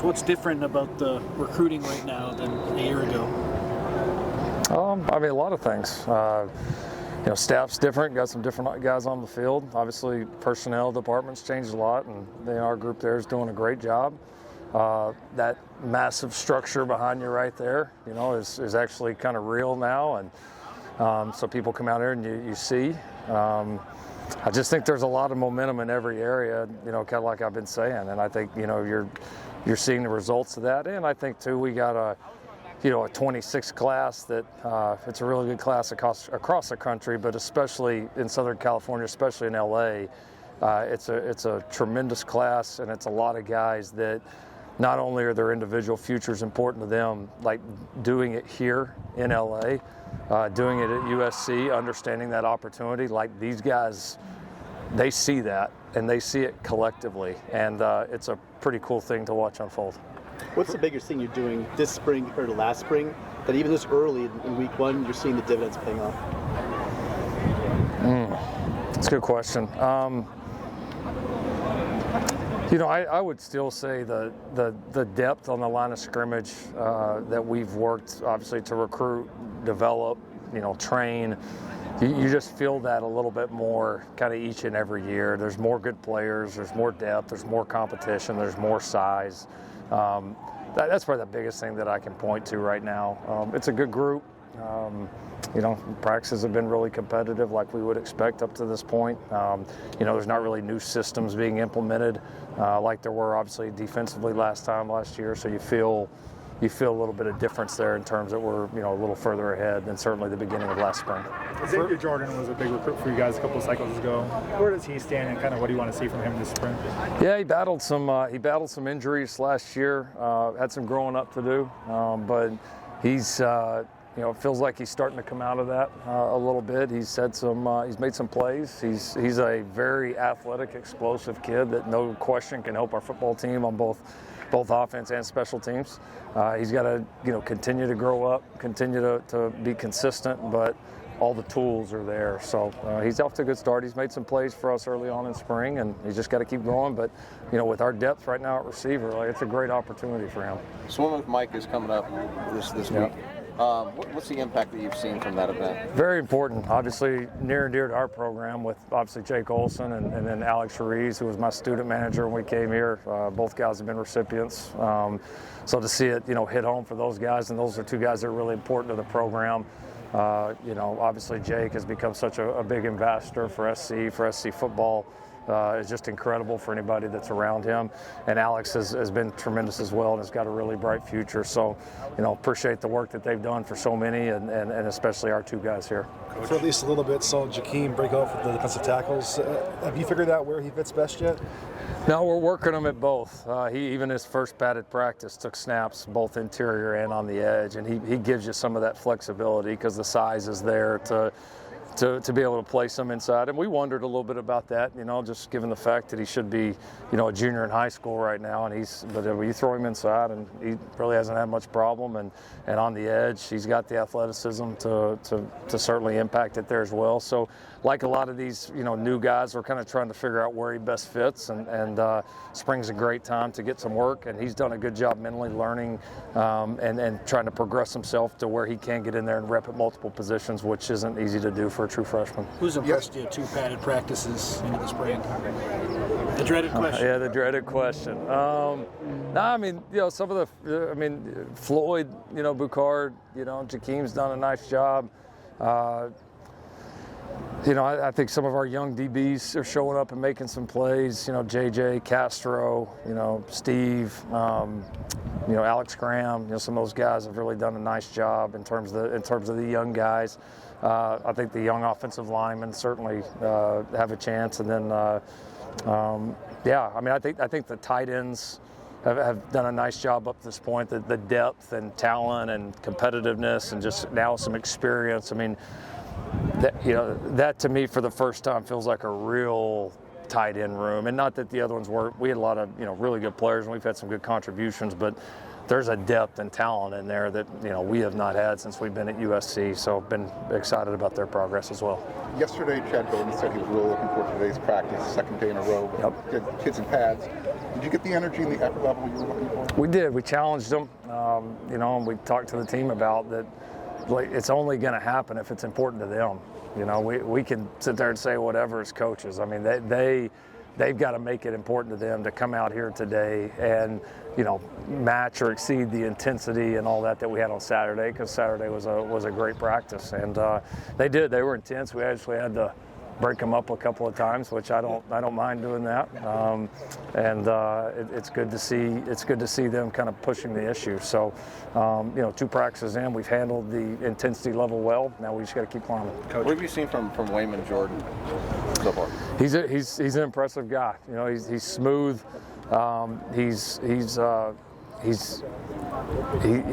what's different about the recruiting right now than a year ago? I mean, a lot of things. Staff's different, got some different guys on the field. Obviously, personnel department's changed a lot, and our group there is doing a great job. That massive structure behind you right there, is actually kind of real now, and so people come out here and you see. I just think there's a lot of momentum in every area, kind of like I've been saying, and I think you're seeing the results of that. And I think too, we got a 26 class that it's a really good class across the country, but especially in Southern California, especially in LA. It's a tremendous class, and it's a lot of guys that not only are their individual futures important to them, like doing it here in LA, doing it at USC, understanding that opportunity, like these guys, they see that and they see it collectively, and it's a pretty cool thing to watch unfold. What's the biggest thing you're doing this spring or the last spring that even this early in week one, you're seeing the dividends paying off? That's a good question. I would still say the depth on the line of scrimmage that we've worked, obviously, to recruit, develop, train. You just feel that a little bit more kind of each and every year. There's more good players, there's more depth, there's more competition, there's more size. That's probably the biggest thing that I can point to right now. It's a good group. Practices have been really competitive like we would expect up to this point. There's not really new systems being implemented like there were obviously defensively last year, so you feel a little bit of difference there in terms that we're a little further ahead than certainly the beginning of last spring. Xavier Jordan was a big recruit for you guys a couple of cycles ago. Where does he stand, and kind of what do you want to see from him this spring? Yeah, he battled some injuries last year. Had some growing up to do, but he's it feels like he's starting to come out of that a little bit. He's made some plays. He's a very athletic, explosive kid that no question can help our football team on both offense and special teams. He's got to continue to grow up, continue to be consistent, but all the tools are there. So he's off to a good start. He's made some plays for us early on in spring, and he's just got to keep growing. But with our depth right now at receiver, it's a great opportunity for him. Swim with Mike is coming up this week. What's the impact that you've seen from that event? Very important. Obviously, near and dear to our program with obviously Jake Olson and then Alex Ruiz, who was my student manager when we came here. Both guys have been recipients. So to see it, hit home for those guys, and those are two guys that are really important to the program. Obviously Jake has become such a big ambassador for SC football. Is just incredible for anybody that's around him. And Alex has been tremendous as well and has got a really bright future. So, appreciate the work that they've done for so many and especially our two guys here. For at least a little bit, saw Jakeem break off with the defensive tackles. Have you figured out where he fits best yet? No, we're working him at both. He even his first padded practice took snaps both interior and on the edge, and he gives you some of that flexibility because the size is there to be able to place him inside. And we wondered a little bit about that, just given the fact that he should be, a junior in high school right now. And but you throw him inside, and he really hasn't had much problem. And on the edge, he's got the athleticism to certainly impact it there as well. So, like a lot of these, new guys, we're kind of trying to figure out where he best fits. And spring's a great time to get some work. And he's done a good job mentally learning and trying to progress himself to where he can get in there and rep at multiple positions, which isn't easy to do for a true freshman. Who's impressed you? 2 padded practices into the spring. The dreaded question. The dreaded question. Some of Floyd, Bucard, Jakeem's done a nice job. I think some of our young DBs are showing up and making some plays. JJ, Castro, Steve, Alex Graham. Some of those guys have really done a nice job in terms of the young guys. I think the young offensive linemen certainly have a chance, and then I think the tight ends have done a nice job up to this point. The depth and talent and competitiveness and just now some experience. That to me for the first time feels like a real tight end room, and not that the other ones weren't. We had a lot of really good players, and we've had some good contributions, but there's a depth and talent in there that we have not had since we've been at USC. So been excited about their progress as well. Yesterday, Chad Golden said he was really looking forward to today's practice, second day in a row. Yep. Kids in pads. Did you get the energy and the effort level you were looking for? We did. We challenged them, and we talked to the team about that. Like, it's only going to happen if it's important to them. We can sit there and say whatever as coaches. I mean, they've got to make it important to them to come out here today and match or exceed the intensity and all that we had on Saturday, because Saturday was a great practice, and they did. They were intense. We actually had to break them up a couple of times, which I don't mind doing that. It's good to see. It's good to see them kind of pushing the issue. So, 2 practices in, we've handled the intensity level well. Now we just got to keep climbing. Coach, what have you seen from Wayman Jordan so far? He's an impressive guy. He's smooth.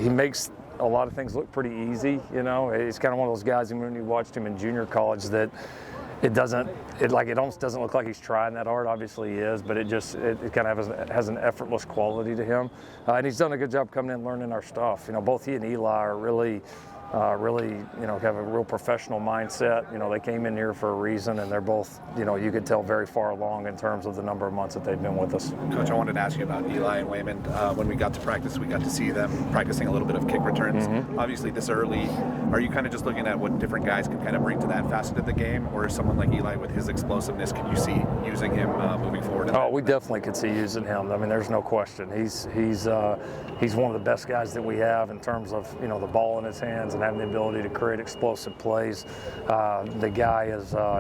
He makes a lot of things look pretty easy. He's kind of one of those guys. When you watched him in junior college, that it almost doesn't look like he's trying that hard. Obviously he is, but it kind of has an effortless quality to him. And he's done a good job coming in, learning our stuff. Both he and Eli are really have a real professional mindset. They came in here for a reason, and they're both, you could tell, very far along in terms of the number of months that they've been with us. Coach, I wanted to ask you about Eli and Wayman. When we got to practice, we got to see them practicing a little bit of kick returns. Mm-hmm. Obviously, this early, are you kind of just looking at what different guys can kind of bring to that facet of the game, or is someone like Eli with his explosiveness, can you see using him moving forward? Oh, we definitely could see using him. I mean, there's no question. He's one of the best guys that we have in terms of the ball in his hands and having the ability to create explosive plays. The guy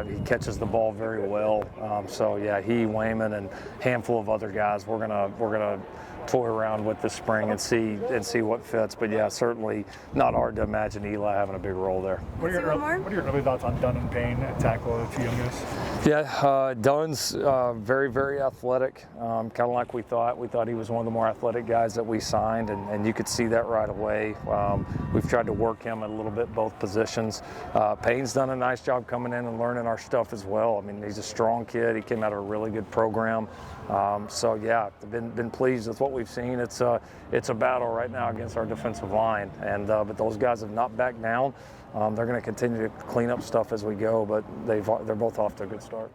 he catches the ball very well. So yeah, he, Wayman, and a handful of other guys, we're gonna toy around with this spring and see what fits. But yeah, certainly not hard to imagine Eli having a big role there. What are your early thoughts on Dunn and Payne at tackle, the two youngest? Yeah, Dunn's very, very athletic, kind of like we thought. We thought he was one of the more athletic guys that we signed, and you could see that right away. We've tried to work him a little bit both positions. Payne's done a nice job coming in and learning our stuff as well. I mean, he's a strong kid. He came out of a really good program. So yeah, been pleased with what we've seen. It's a battle right now against our defensive line, and but those guys have not backed down. They're going to continue to clean up stuff as we go, but they're both off to a good start.